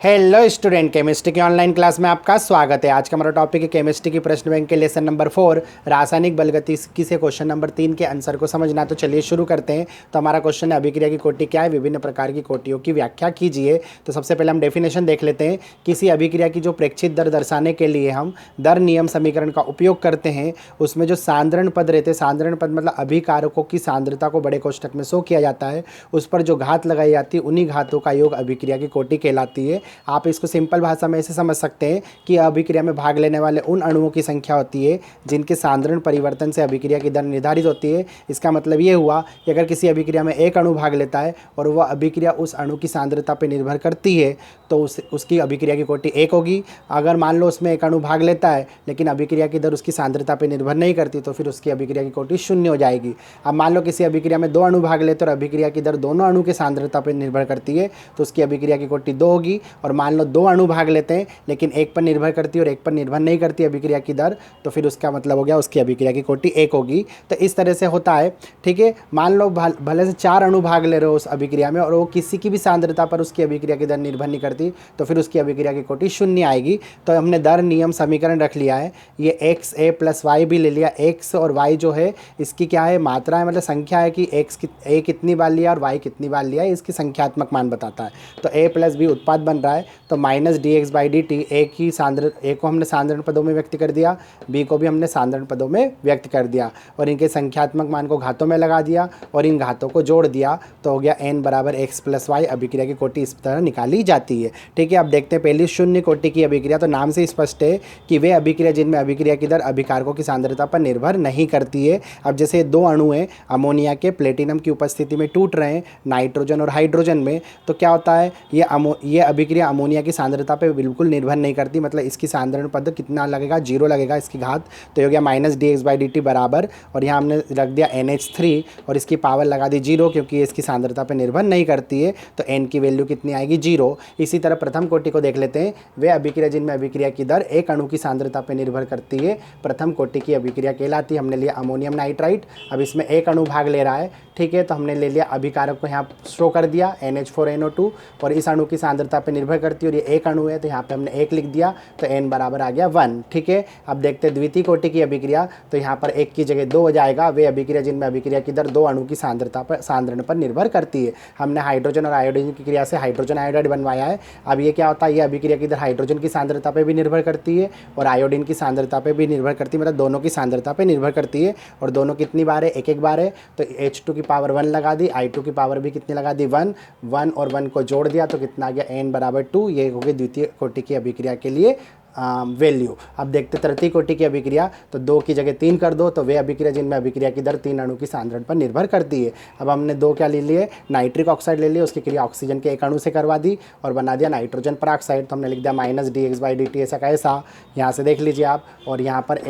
Hello student, chemistry की online class में आपका स्वागत है। आज का हमारा टॉपिक है केमिस्ट्री की प्रश्न बैंक के लेसन नंबर 4 रासायनिक बलगतिकी से क्वेश्चन नंबर 3 के आंसर को समझना। तो चलिए शुरू करते हैं। तो हमारा क्वेश्चन है अभिक्रिया की कोटि क्या है, विभिन्न प्रकार की कोटियों की व्याख्या कीजिए। तो सबसे पहले हम डेफिनेशन देख लेते हैं। किसी अभिक्रिया की जो प्रेक्षित दर दर्शाने के लिए हम दर नियम समीकरण का उपयोग करते हैं, उसमें जो सांद्रण पद रहते हैं, सांद्रण पद मतलब अभिकारकों की सांद्रता को बड़े कोष्ठक में शो किया जाता है, उस पर जो घात लगाई जाती है उन्हीं घातों का योग अभिक्रिया की कोटि कहलाती है। आप इसको सिंपल भाषा में ऐसे समझ सकते हैं कि अभिक्रिया में भाग लेने वाले उन अणुओं की संख्या होती है जिनके सांद्रण परिवर्तन से अभिक्रिया की दर निर्धारित होती है। इसका मतलब ये हुआ कि अगर किसी अभिक्रिया में एक अणु भाग लेता है और वह अभिक्रिया उस अणु की सांद्रता पर निर्भर करती है तो उसकी अभिक्रिया की कोटि 1 होगी। अगर मान लो उसमें एक अणु भाग लेता है लेकिन अभिक्रिया की दर उसकी सांद्रता पर निर्भर नहीं करती तो फिर उसकी अभिक्रिया की कोटि 0 हो जाएगी। अब मान लो किसी अभिक्रिया में 2 अणु भाग लेते और अभिक्रिया की दर दोनों अणु की सांद्रता पर निर्भर करती है तो उसकी अभिक्रिया की कोटि 2 होगी। और मान लो 2 अणु भाग लेते हैं लेकिन एक पर निर्भर करती है और एक पर निर्भर नहीं करती अभिक्रिया की दर, तो फिर उसका मतलब हो गया उसकी अभिक्रिया की कोटि 1 होगी। तो इस तरह से होता है, ठीक है। मान लो भले से 4 अणु भाग ले रहे हो उस अभिक्रिया में और वो किसी की भी सांद्रता पर उसकी अभिक्रिया की दर निर्भर नहीं करती तो फिर उसकी अभिक्रिया की कोटि 0 आएगी। तो हमने दर नियम समीकरण रख लिया है। ये एक्स ए प्लस वाई भी ले लिया। एक्स और वाई जो है इसकी क्या है, मात्रा है, मतलब संख्या है कि ए कितनी बार लिया और वाई कितनी बार लिया है, इसकी संख्यात्मक मान बताता है। तो ए प्लस बी उत्पाद बन रहा है तो minus D X by D T, A को हमने सांद्रण पदों में व्यक्त कर दिया, बी को भी हमने सांद्रण पदों में व्यक्त कर दिया और इनके संख्यात्मक मान को घातों में लगा दिया और इन घातों को जोड़ दिया तो हो गया n बराबर एक्स प्लस वाई। अभिक्रिया की कोटि इस तरह निकाली जाती है, ठीक है। अब देखते हैं पहली शून्य कोटि की अभिक्रिया। तो नाम से स्पष्ट है कि वे अभिक्रिया जिनमें अभिक्रिया की दर अभिकारकों की सांद्रता पर निर्भर नहीं करती है। अब जैसे 2 अणु हैं अमोनिया के, प्लेटिनम की उपस्थिति में टूट रहे हैं नाइट्रोजन और हाइड्रोजन में, तो क्या होता है ये अभिक्रिया अमोनिया की सांद्रता पर बिल्कुल निर्भर नहीं करती, मतलब इसकी सांद्रण पद कितना लगेगा, 0 लगेगा इसकी घात। तो हो गया minus D X by D T बराबर, और यहाँ हमने रख दिया NH3 और इसकी पावर लगा दी 0 क्योंकि इसकी सांद्रता पर निर्भर नहीं करती है, तो n की वैल्यू कितनी आएगी, 0। इसी तरह प्रथम कोटि को देख लेते हैं। वे अभिक्रिया जिनमें अभिक्रिया की दर एक अणु की सांद्रता पर निर्भर करती है प्रथम कोटि की अभिक्रिया कहलाती है। हमने लिया अमोनियम नाइट्राइट, अब इसमें एक अणु भाग ले रहा है, ठीक है। तो हमने ले लिया अभिकारक को यहाँ शो कर दिया NH4NO2 और इस अणु की सांद्रता पर निर्भर करती है और ये एक अणु है तो यहाँ पे हमने 1 लिख दिया तो n बराबर आ गया 1, ठीक है। अब देखते हैं द्वितीय कोटि की अभिक्रिया। तो यहाँ पर 1 की जगह 2 हो जाएगा। वे अभिक्रिया जिनमें अभिक्रिया की दर 2 अणु की सांद्रण पर निर्भर करती है। हमने हाइड्रोजन और आयोडीन की क्रिया से हाइड्रोजन आयोडाइड बनवाया है। अब ये क्या होता है, ये अभिक्रिया की दर हाइड्रोजन की सांद्रता पर भी निर्भर करती है और आयोडीन की सांद्रता पर भी निर्भर करती है, मतलब दोनों की सांद्रता पर निर्भर करती है। और दोनों कितनी बार है, एक बार है। तो H2 की पावर 1 लगा दी, I2 की पावर भी कितनी लगा दी, 1 और 1 को जोड़ दिया तो कितना आ गया, n बराबर 2। ये हो गई द्वितीय कोटि की अभिक्रिया के लिए वैल्यू। अब देखते तृतीय कोटि की अभिक्रिया। तो 2 की जगह 3 कर दो तो वे अभिक्रिया जिनमें अभिक्रिया की दर 3 अणु की सांद्रण पर निर्भर करती है। अब हमने 2 क्या ले लिए, नाइट्रिक ऑक्साइड ले लिए, उसकी क्रिया ऑक्सीजन के एक अणु से करवा दी और बना दिया नाइट्रोजन पर ऑक्साइड। तो हमने लिख दिया minus D X by D T, ऐसा कैसा, यहाँ से देख लीजिए आप। और यहाँ पर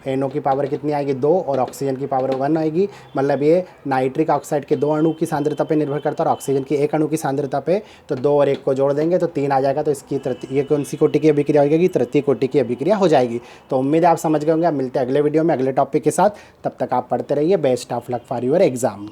NO की पावर कितनी आएगी, 2 और ऑक्सीजन की पावर 1 आएगी, मतलब ये नाइट्रिक ऑक्साइड के 2 अणु की सांद्रता पर निर्भर करता है और ऑक्सीजन की एक अणु की सांद्रता पे। तो 2 और 1 को जोड़ देंगे तो 3 आ जाएगा। तो इसकी ये कौन सी कोटि की अभिक्रिया होगी, तृतीय कोटि की अभिक्रिया हो जाएगी। तो उम्मीद है आप समझ गए होंगे। आप मिलते हैं अगले वीडियो में अगले टॉपिक के साथ, तब तक आप पढ़ते रहिए। Best of luck for your exam.